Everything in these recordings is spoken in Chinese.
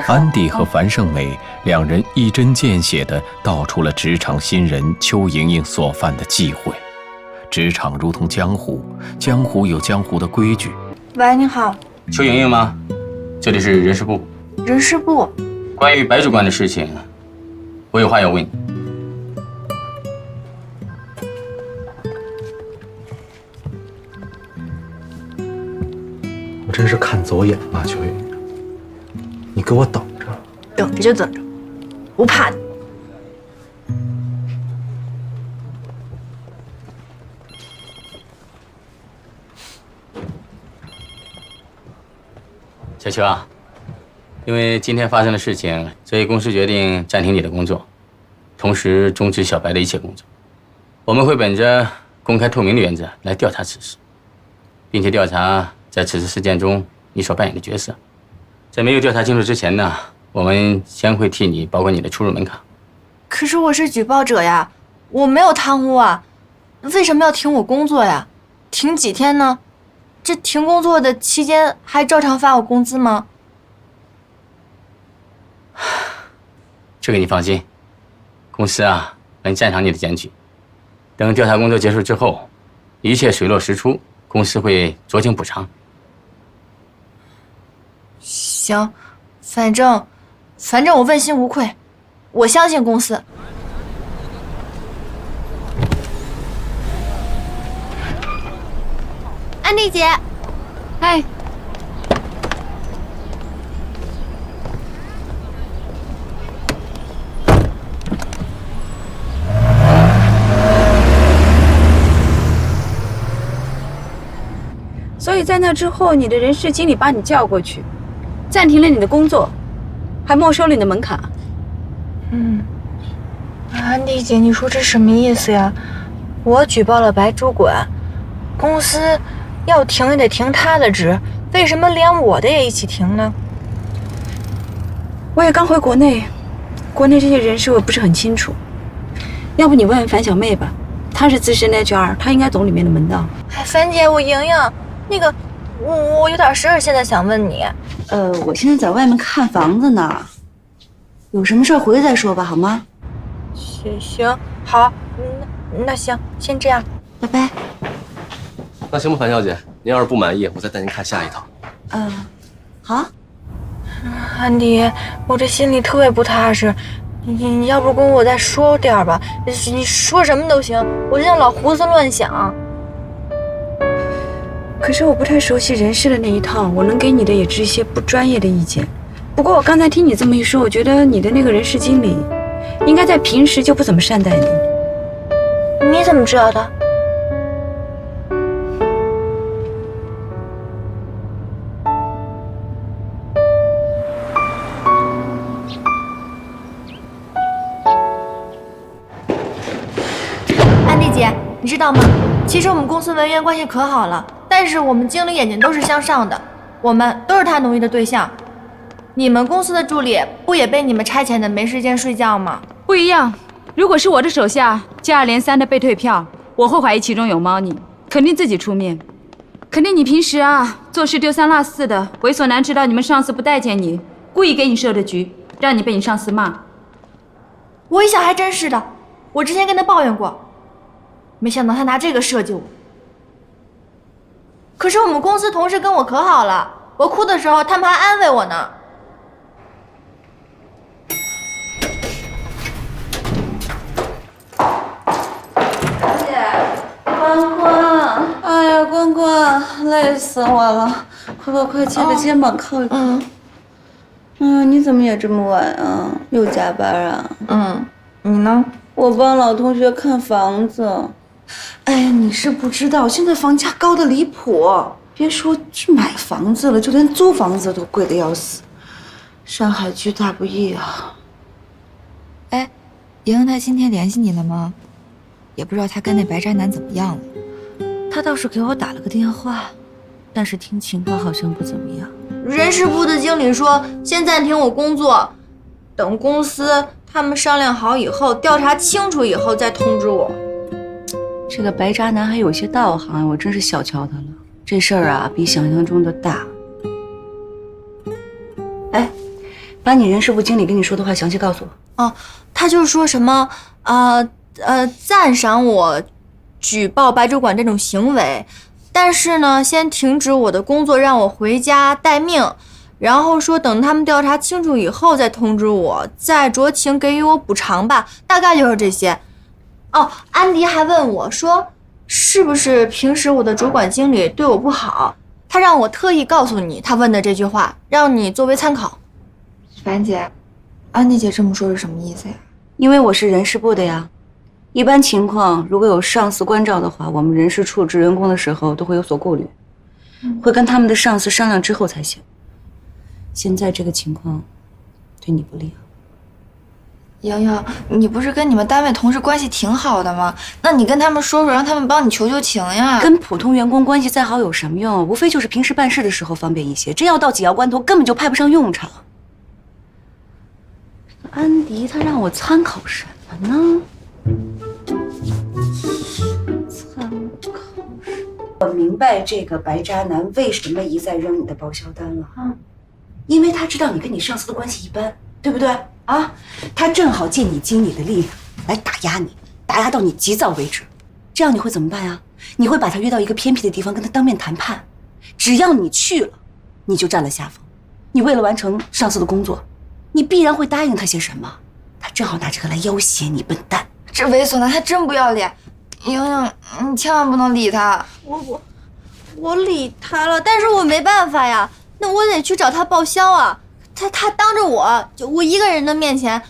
安迪和樊胜美两人一针见血地道出了职场新人邱莹莹所犯的忌讳。职场如同江湖，江湖有江湖的规矩。喂，你好，邱莹莹吗？这里是人事部。人事部。关于白主管的事情，我有话要问你。我真是看走眼了，邱莹莹，你给我等着，等着就等着，不怕你。小邱啊，因为今天发生的事情，所以公司决定暂停你的工作，同时终止小白的一切工作。我们会本着公开透明的原则来调查此事，并且调查在此次事件中你所扮演的角色。在没有调查清楚之前呢，我们先会替你保管你的出入门卡。可是我是举报者呀，我没有贪污啊，为什么要停我工作呀？停几天呢？这停工作的期间还照常发我工资吗？这个你放心，公司啊能赞赏你的检举。等调查工作结束之后，一切水落石出，公司会酌情补偿。行，反正我问心无愧，我相信公司。安迪姐，嗨，所以在那之后，你的人事经理把你叫过去，暂停了你的工作，还没收了你的门卡。安迪姐，你说这什么意思呀？我举报了白主管，公司要停也得停他的职，为什么连我的也一起停呢？我也刚回国内，这些人事我不是很清楚，要不你问问樊小妹吧，她是资深的 HR， 她应该懂里面的门道。哎，樊姐，我莹莹，那个我有点事儿，现在想问你。我现在在外面看房子呢，有什么事儿回去再说吧，好吗？行，好，那行，先这样，拜拜。那行吧，樊小姐，您要是不满意，我再带您看下一套。好。安迪，我这心里特别不踏实，你要不跟我再说点吧？你说什么都行，我现在老胡思乱想。可是我不太熟悉人事的那一套，我能给你的也只是一些不专业的意见。不过我刚才听你这么一说，我觉得你的那个人事经理，应该在平时就不怎么善待你。你怎么知道的？安迪姐，你知道吗？其实我们公司文员关系可好了，但是我们经理眼睛都是向上的，我们都是他奴役的对象。你们公司的助理不也被你们差遣的没时间睡觉吗？不一样，如果是我的手下接二连三的被退票，我会怀疑其中有猫腻，肯定自己出面。肯定你平时做事丢三落四的，猥琐男知道你们上司不待见你，故意给你设的局，让你被你上司骂。我一想还真是的，我之前跟他抱怨过，没想到他拿这个设计我。可是我们公司同事跟我可好了，我哭的时候他们还安慰我呢。关关，哎呀，关关，累死我了！快借个肩膀靠一靠。你怎么也这么晚啊？又加班啊？你呢？我帮老同学看房子。哎呀，你是不知道，现在房价高的离谱，别说去买房子了，就连租房子都贵得要死。上海居大不易啊！哎，莹莹她今天联系你了吗？也不知道她跟那白渣男怎么样了。他倒是给我打了个电话，但是听情况好像不怎么样。人事部的经理说先暂停我工作，等公司他们商量好以后，调查清楚以后再通知我。这个白渣男还有些道行，我真是小瞧他了。这事儿比想象中的大。哎，把你人事部经理跟你说的话详细告诉我。哦，他就说什么赞赏我举报白主管这种行为，但是呢，先停止我的工作，让我回家待命，然后说等他们调查清楚以后再通知我，再酌情给予我补偿吧，大概就是这些。哦，安迪还问我说，是不是平时我的主管经理对我不好？他让我特意告诉你他问的这句话，让你作为参考。凡姐，安迪姐这么说是什么意思呀？因为我是人事部的呀，一般情况如果有上司关照的话，我们人事处置员工的时候都会有所顾虑，会跟他们的上司商量之后才行。现在这个情况对你不利啊。莹莹，你不是跟你们单位同事关系挺好的吗？那你跟他们说说，让他们帮你求求情呀。跟普通员工关系再好有什么用？无非就是平时办事的时候方便一些，真要到紧要关头，根本就派不上用场。安迪他让我参考什么呢？参考什么？我明白这个白渣男为什么一再扔你的报销单了啊，因为他知道你跟你上司的关系一般，对不对啊？他正好借你经理的力量来打压你，打压到你急躁为止。这样你会怎么办呀？你会把他约到一个偏僻的地方跟他当面谈判，只要你去了，你就占了下风。你为了完成上司的工作，你必然会答应他些什么？他正好拿这个来要挟你，笨蛋！这猥琐男他真不要脸，莹莹，你千万不能理他。我理他了，但是我没办法呀，那我得去找他报销啊。他当着我一个人的面前，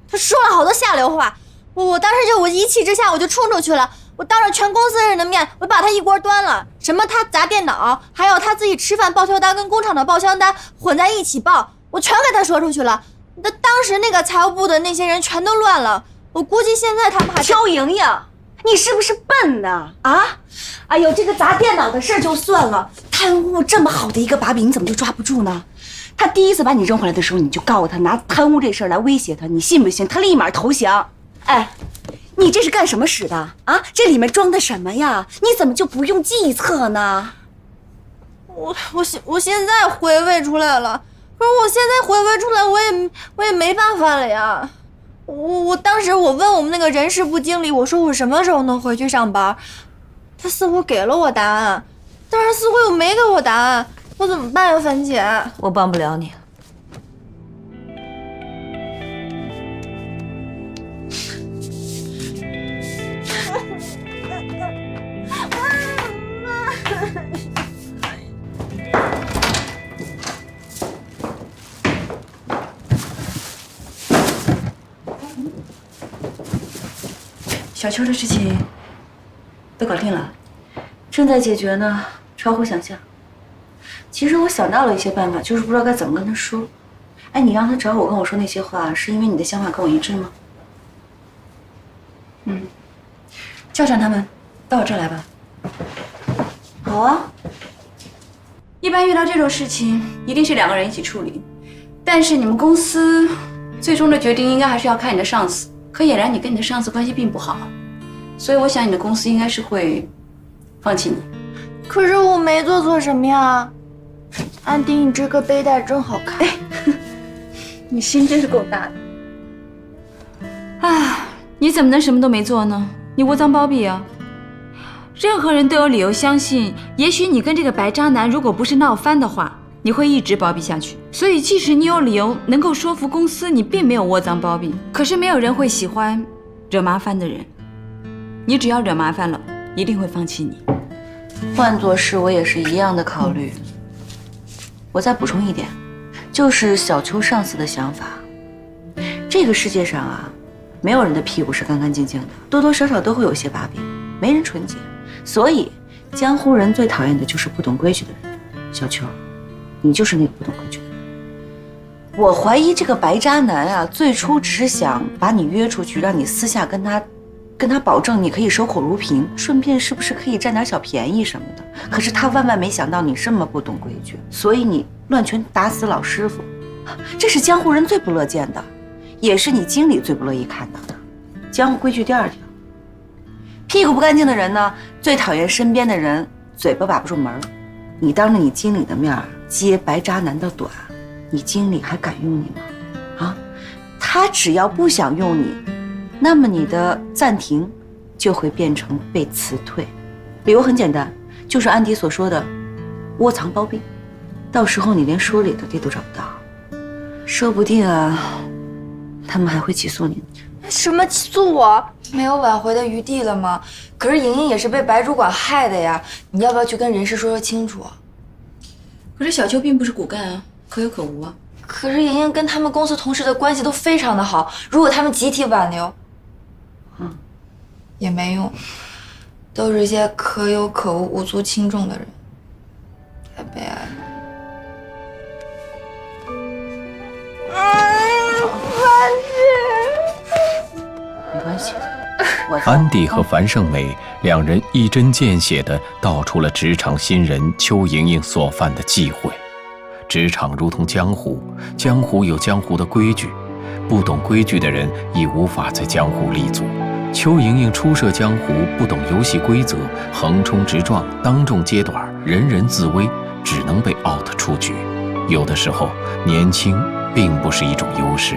他说了好多下流话，我当时我一气之下我就冲出去了，我当着全公司人的面，我把他一锅端了，什么他砸电脑，还有他自己吃饭报销单跟工厂的报销单混在一起报，我全给他说出去了。那当时那个财务部的那些人全都乱了，我估计现在他们还……邱莹莹，你是不是笨呢？啊！哎呦，这个砸电脑的事就算了，贪污这么好的一个把柄，你怎么就抓不住呢？他第一次把你扔回来的时候，你就告诉他拿贪污这事儿来威胁他，你信不信？他立马投降。哎，你这是干什么使的啊？这里面装的什么呀？你怎么就不用计策呢？我现在回味出来了，可是我现在回味出来，我也没办法了呀。我当时我问我们那个人事部经理，我说我什么时候能回去上班？他似乎给了我答案，但是似乎又没给我答案，我怎么办呀，樊姐？我帮不了你。小秋的事情都搞定了，正在解决呢，超乎想象。其实我想到了一些办法，就是不知道该怎么跟他说。哎，你让他找我跟我说那些话，是因为你的想法跟我一致吗？叫上他们到我这儿来吧。好啊。一般遇到这种事情，一定是2个人一起处理。但是你们公司最终的决定应该还是要看你的上司。可俨然你跟你的上司关系并不好，所以我想你的公司应该是会放弃你。可是我没做错什么呀。安迪，你这个背带真好看。你心真是够大的。啊，你怎么能什么都没做呢？你窝赃包庇啊！任何人都有理由相信，也许你跟这个白渣男如果不是闹翻的话，你会一直包庇下去。所以即使你有理由能够说服公司你并没有窝赃包庇，可是没有人会喜欢惹麻烦的人。你只要惹麻烦了，一定会放弃你。换作是我也是一样的考虑。我再补充一点，就是小秋上司的想法。这个世界上啊，没有人的屁股是干干净净的，多多少少都会有些把柄，没人纯洁。所以江湖人最讨厌的就是不懂规矩的人。小秋，你就是那个不懂规矩的人。我怀疑这个白渣男啊，最初只是想把你约出去，让你私下跟他保证你可以守口如瓶，顺便是不是可以占点小便宜什么的。可是他万万没想到你这么不懂规矩，所以你乱拳打死老师傅，这是江湖人最不乐见的，也是你经理最不乐意看到的。江湖规矩第2条，屁股不干净的人呢，最讨厌身边的人嘴巴把不住门。你当着你经理的面接白渣男的短，你经理还敢用你吗？啊，他只要不想用你，那么你的暂停就会变成被辞退。理由很简单，就是安迪所说的窝藏包庇，到时候你连说理的地都找不到，说不定啊，他们还会起诉你呢。什么起诉我？没有挽回的余地了吗？可是莹莹也是被白主管害的呀，你要不要去跟人事说清楚？可是小秋并不是骨干啊，可有可无啊。可是莹莹跟他们公司同事的关系都非常的好，如果他们集体挽留，也没用，都是一些可有可无、无足轻重的人，太悲哀了。没关系，安迪和樊胜美两人一针见血地道出了职场新人邱莹莹所犯的忌讳。职场如同江湖，江湖有江湖的规矩，不懂规矩的人已无法在江湖立足。邱莹莹初涉江湖，不懂游戏规则，横冲直撞，当众揭短，人人自危，只能被 out 出局。有的时候，年轻并不是一种优势。